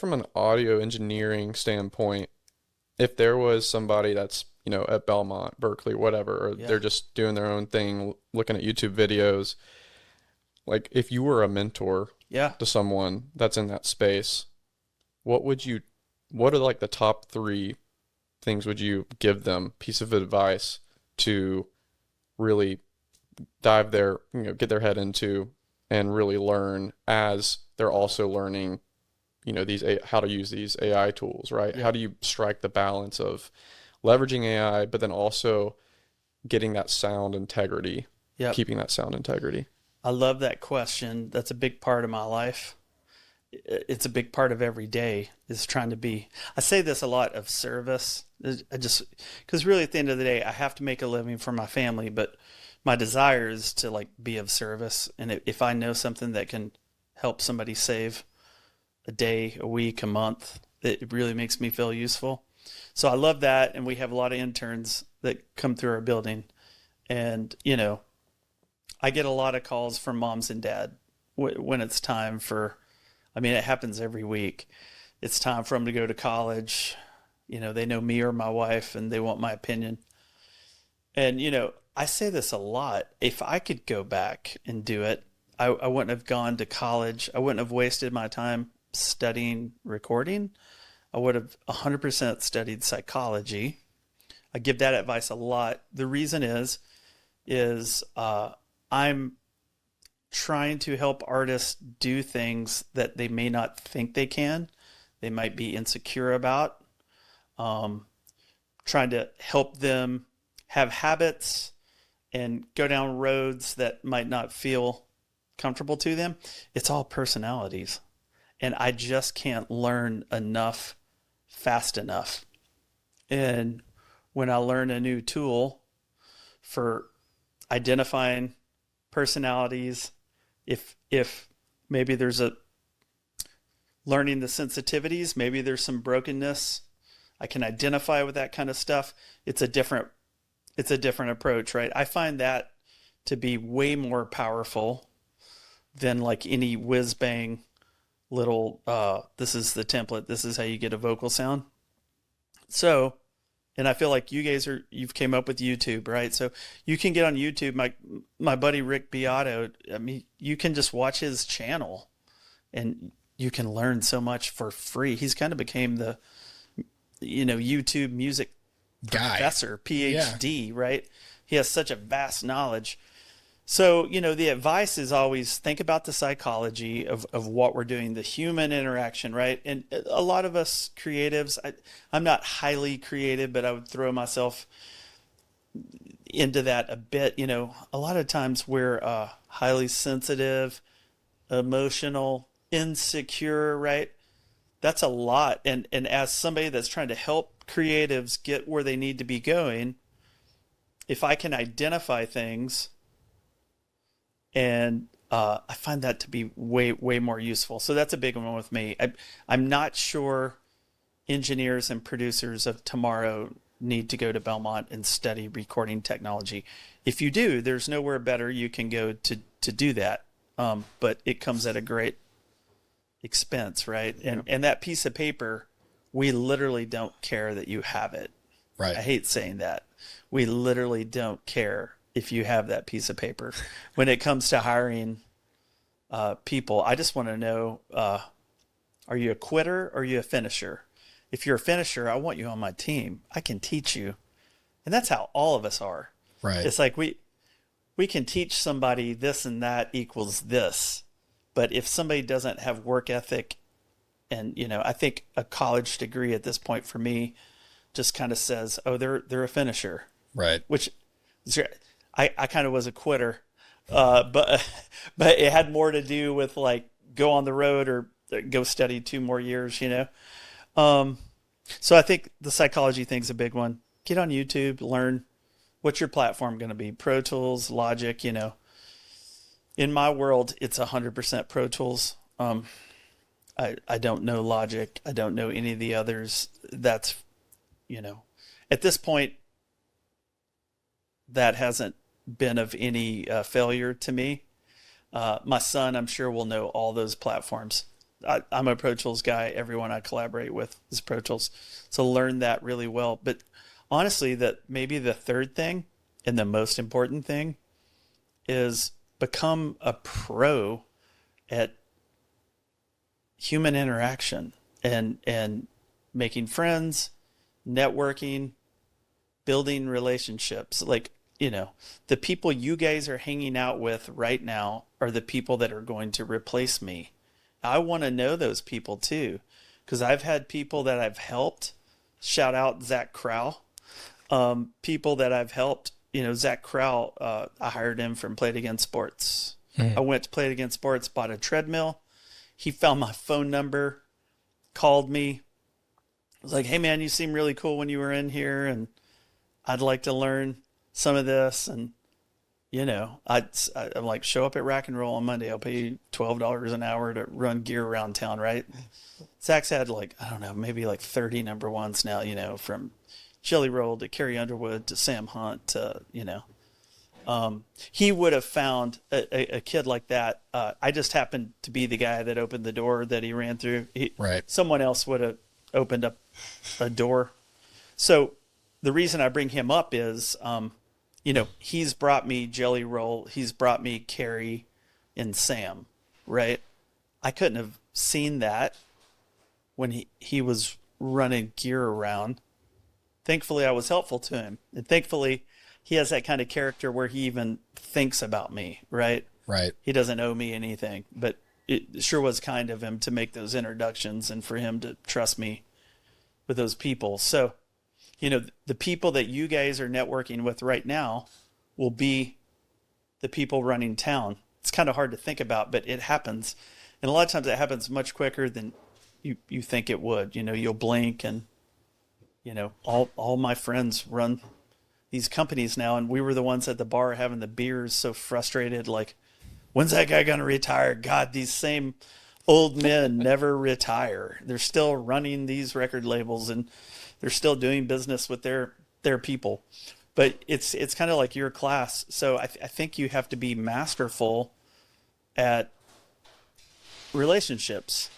from an audio engineering standpoint, if there was somebody that's, at Belmont, Berkeley, whatever, or Yeah. they're just doing their own thing, looking at YouTube videos, like if you were a mentor Yeah. to someone that's in that space, what would you, what are like the top three things would you give them, piece of advice to really dive their, get their head into and really learn as they're also learning, how to use these AI tools, right? How Yep. do you strike the balance of leveraging AI, but then also getting that sound integrity, Yep. keeping that sound integrity? I love that question. That's a big part of my life. It's a big part of every day is trying to be, I say this a lot of service. I just, because really at the end of the day, I have to make a living for my family, but my desire is to like be of service. And if I know something that can help somebody save a day, a week, a month, it really makes me feel useful. So I love that. And we have a lot of interns that come through our building. And, I get a lot of calls from moms and dad when it's time for, I mean, it happens every week. It's time for them to go to college. They know me or my wife and they want my opinion. And, I say this a lot. If I could go back and do it, I wouldn't have gone to college. I wouldn't have wasted my time studying recording. I would have 100% studied psychology. I give that advice a lot. The reason is I'm trying to help artists do things that they may not think they can. They might be insecure about. Um, Trying to help them have habits and go down roads that might not feel comfortable to them. It's all personalities. And I just can't learn enough fast enough. And when I learn a new tool for identifying personalities, if maybe there's a learning the sensitivities, maybe there's some brokenness, I can identify with that kind of stuff. It's a different approach, right? I find that to be way more powerful than like any whiz bang little this is the template, this is how you get a vocal sound. So, and I feel like you've came up with YouTube, right? So you can get on YouTube. My buddy Rick Beato, I mean, you can just watch his channel and you can learn so much for free. He's kind of became the YouTube music Guy. professor, Yeah. PhD, right? He has such a vast knowledge. So, the advice is always think about the psychology of what we're doing, the human interaction, right? And a lot of us creatives, I'm not highly creative, but I would throw myself into that a bit. A lot of times we're highly sensitive, emotional, insecure, right? That's a lot. And as somebody that's trying to help creatives get where they need to be going, if I can identify things, and I find that to be way, way more useful. So that's a big one with me. I'm not sure engineers and producers of tomorrow need to go to Belmont and study recording technology. If you do, there's nowhere better you can go to do that. But it comes at a great expense, right? And that piece of paper, we literally don't care that you have it. Right. I hate saying that. We literally don't care if you have that piece of paper. When it comes to hiring people, I just want to know, are you a quitter or are you a finisher? If you're a finisher, I want you on my team. I can teach you. And that's how all of us are. Right. It's like we can teach somebody this and that equals this. But if somebody doesn't have work ethic, and I think a college degree at this point for me just kind of says, oh, they're a finisher. Right. Which I kind of was a quitter, but it had more to do with like go on the road or go study 2 more years. So I think the psychology thing's a big one. Get on YouTube, learn what's your platform going to be. Pro Tools, Logic. In my world, it's 100% Pro Tools. I don't know Logic. I don't know any of the others. That's at this point, that hasn't been of any failure to me. My son, I'm sure, will know all those platforms. I'm a Pro Tools guy. Everyone I collaborate with is Pro Tools. So learn that really well. But honestly, that maybe the third thing and the most important thing is become a pro at human interaction and making friends, networking, building relationships. Like, the people you guys are hanging out with right now are the people that are going to replace me. I want to know those people too, because I've had people that I've helped. Shout out Zach Crow. People that I've helped, Zach Crow, I hired him from Play It Again Sports. I went to Play It Again Sports, bought a treadmill. He found my phone number, called me. Was like, hey man, you seem really cool when you were in here, and I'd like to learn some of this. And I'm like, show up at Rack and Roll on Monday. I'll pay you $12 an hour to run gear around town, right? Zach's had maybe 30 number ones now, from Jelly Roll to Carrie Underwood to Sam Hunt to, he would have found a kid like that. I just happened to be the guy that opened the door that he ran through. Right. Someone else would have opened up a door. So the reason I bring him up is, he's brought me Jelly Roll. He's brought me Carrie and Sam, right? I couldn't have seen that when he was running gear around. Thankfully, I was helpful to him. And thankfully, he has that kind of character where he even thinks about me, right? Right. He doesn't owe me anything, but it sure was kind of him to make those introductions and for him to trust me with those people. So, the people that you guys are networking with right now will be the people running town. It's kind of hard to think about, but it happens. And a lot of times it happens much quicker than you think it would. You'll blink and, all my friends run these companies now, and we were the ones at the bar having the beers so frustrated, like, when's that guy going to retire? God, these same old men never retire. They're still running these record labels, and they're still doing business with their people. But it's kind of like your class. So I think you have to be masterful at relationships.